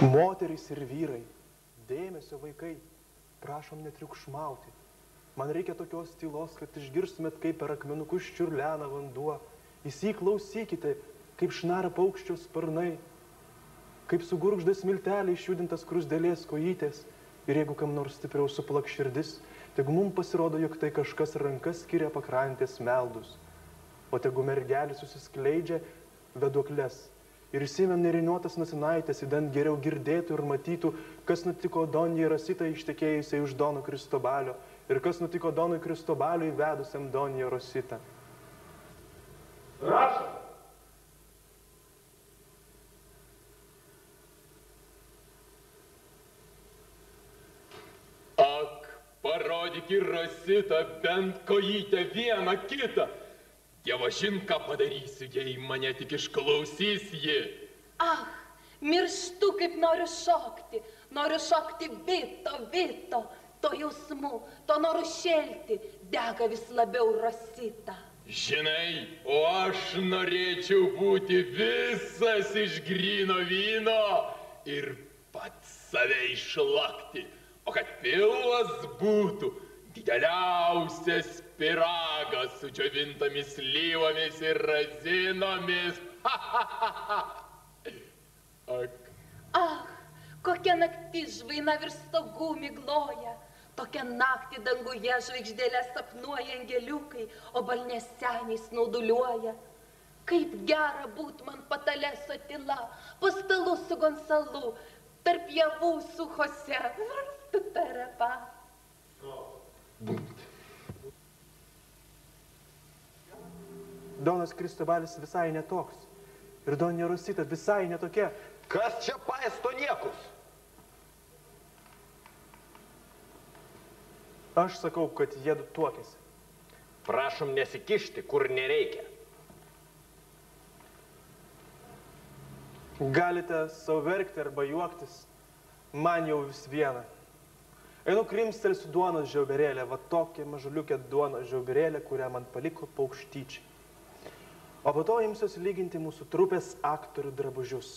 Moterys ir vyrai, dėmesio vaikai, prašom netriukšmauti. Man reikia tokios tylos, kad išgirstumėt, kaip per akmenukus čiurlena vanduo. Įsiklausykite, kaip šnara paukščio sparnai, kaip sugurgžda smiltelė išjudintas krusdėlės kojytės. Ir jeigu kam nors stipriau suplak širdis, tegu mums pasirodo, jog tai kažkas rankas skiria pakrantės meldus. O tegu mergelis susiskleidžia veduokles. Ir įsimėm neriniuotas nosinaitės, įdant geriau girdėtų ir matytų, kas nutiko Donijai Rositai ištekėjusiai už Dono Kristobalio ir kas nutiko Donui Kristobaliui vedusiam Doniją Rositą. Rašom! Ak, parodyk ir Rositą bent kojytę vieną kitą. Dievažin, ką padarysiu, jei mane tik išklausys ji. Ah, mirštu, kaip noriu šokti vito, to jausmu, to noru šelti, dega vis labiau Rosita. Žinai, o aš norėčiau būti visas iš gryno vyno ir pats save išlakti, o kad pilvas būtų dideliausias pyragas su džiovintomis slyvomis ir razinomis. Ak. Ah, kokia naktis žvaina virš stogų migloja, tokia naktį danguje žvaigždėlę sapnuoja angeliukai, o balnės seniai snauduliuoja. Kaip gera būt man patale su Atila, po stalu su Gonsalu, tarp javų su Jose. Būt. Donas Kristobalis visai netoks. Ir Donija Rosita visai netokia. Kas čia paisto niekus? Aš sakau, kad jie tuokėsi. Prašom nesikišti, kur nereikia. Galite savo verkti arba juoktis. Man jau vis viena. Einu krimstelsiu duonos žiauberėlę, va tokia mažuliukė duonos žiauberėlė, kurią man paliko paukštyčiai. O po to imsiuosi lyginti mūsų trupės aktorių drabužius.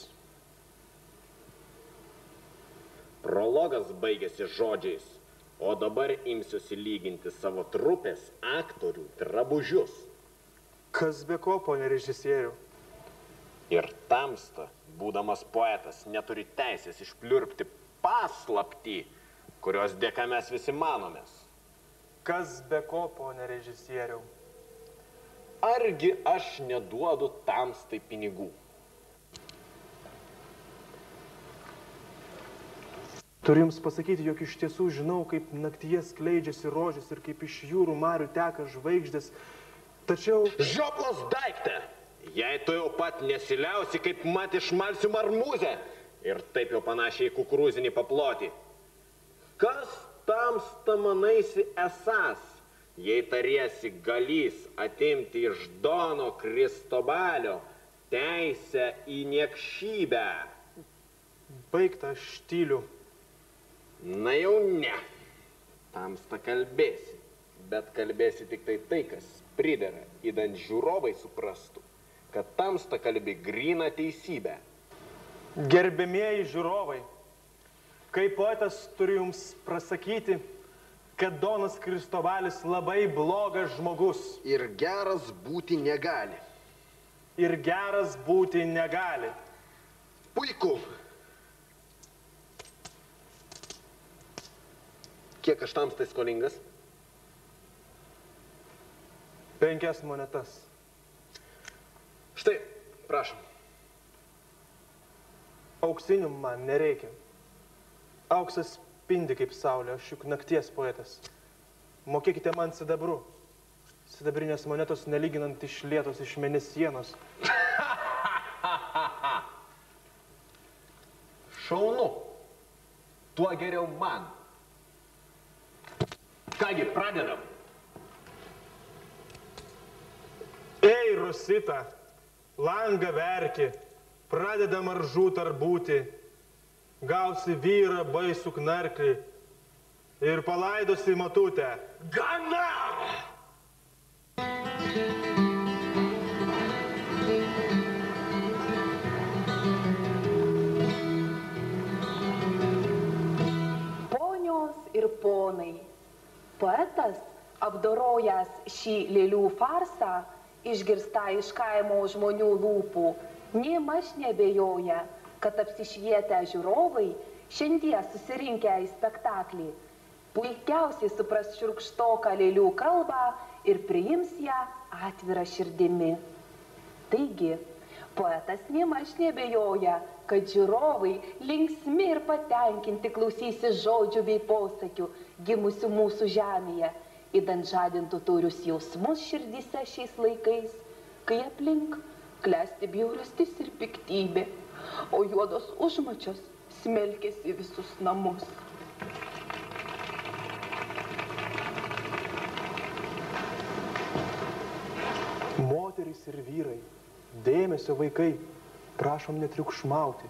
Prologas baigėsi žodžiais, o dabar imsiuosi lyginti savo trupės aktorių drabužius. Kas be ko, pone režisierių? Ir Tamsta, būdamas poetas, neturi teisės išpliurpti paslaptį, kurios dėka mes visi manomės. Kas be ko, pone režisieriau? Argi aš neduodu Tamstai pinigų? Turiu jums pasakyti, jog iš tiesų žinau, kaip naktyje skleidžiasi rožės ir kaip iš jūrų marių teka žvaigždės, tačiau... Žioplos daiktė! Jei tu jau pat nesiliausi, kaip mat išmalsiu marmūzę ir taip jau panašiai į kukurūzinį paplotį. Kas Tamsta manaisi esas, jei tariesi galys atimti iš Dono Kristobalio teisę į niekšybę? Baigta, aš tyliu. Na jau ne. Tamsta kalbėsi, bet kalbėsi tik tai, kas pridera, įdant žiūrovai suprastų, kad Tamsta kalbi gryną teisybę. Gerbėmieji žiūrovai, kaip poetas turiu jums prasakyti, kad Donas Kristobalis labai blogas žmogus. Ir geras būti negali. Ir geras būti negali. Puiku. Kiek aš Tamstai skolingas? 5 monetas. Štai, prašom. Auksinių man nereikia. Auksas spindi kaip saulė, aš juk nakties poetas. Mokėkite man sidabru. Sidabrinės monetos nelyginant išlietos iš mėnesienos. Šaunu. Tuo geriau man. Kągi, pradedam. Ei, Rosita, langą verki, pradedam ar žūt ar būti. Gausi vyrą baisų knarklį ir palaidosi matutę. Gana! ir ponai. Poetas, apdorojęs šį lėlių farsą, išgirsta iš kaimo žmonių lūpų, nėmaž nebejoja, kad apsišvietę žiūrovai šiandien susirinkę į spektaklį puikiausiai supras šiurkštoką lėlių kalbą ir priims ją atvirą širdimi. Taigi, poetas nėmaž nebejoja, kad žiūrovai linksmi ir patenkinti klausysis žodžių bei posakių gimusių mūsų žemėje, idant žadintų taurius jausmus širdyse šiais laikais, kai aplink klesti bjaurastis ir piktybė, o juodos užmačios smelkėsi visus namus. Moterys ir vyrai, dėmesio vaikai, prašom netriukšmauti.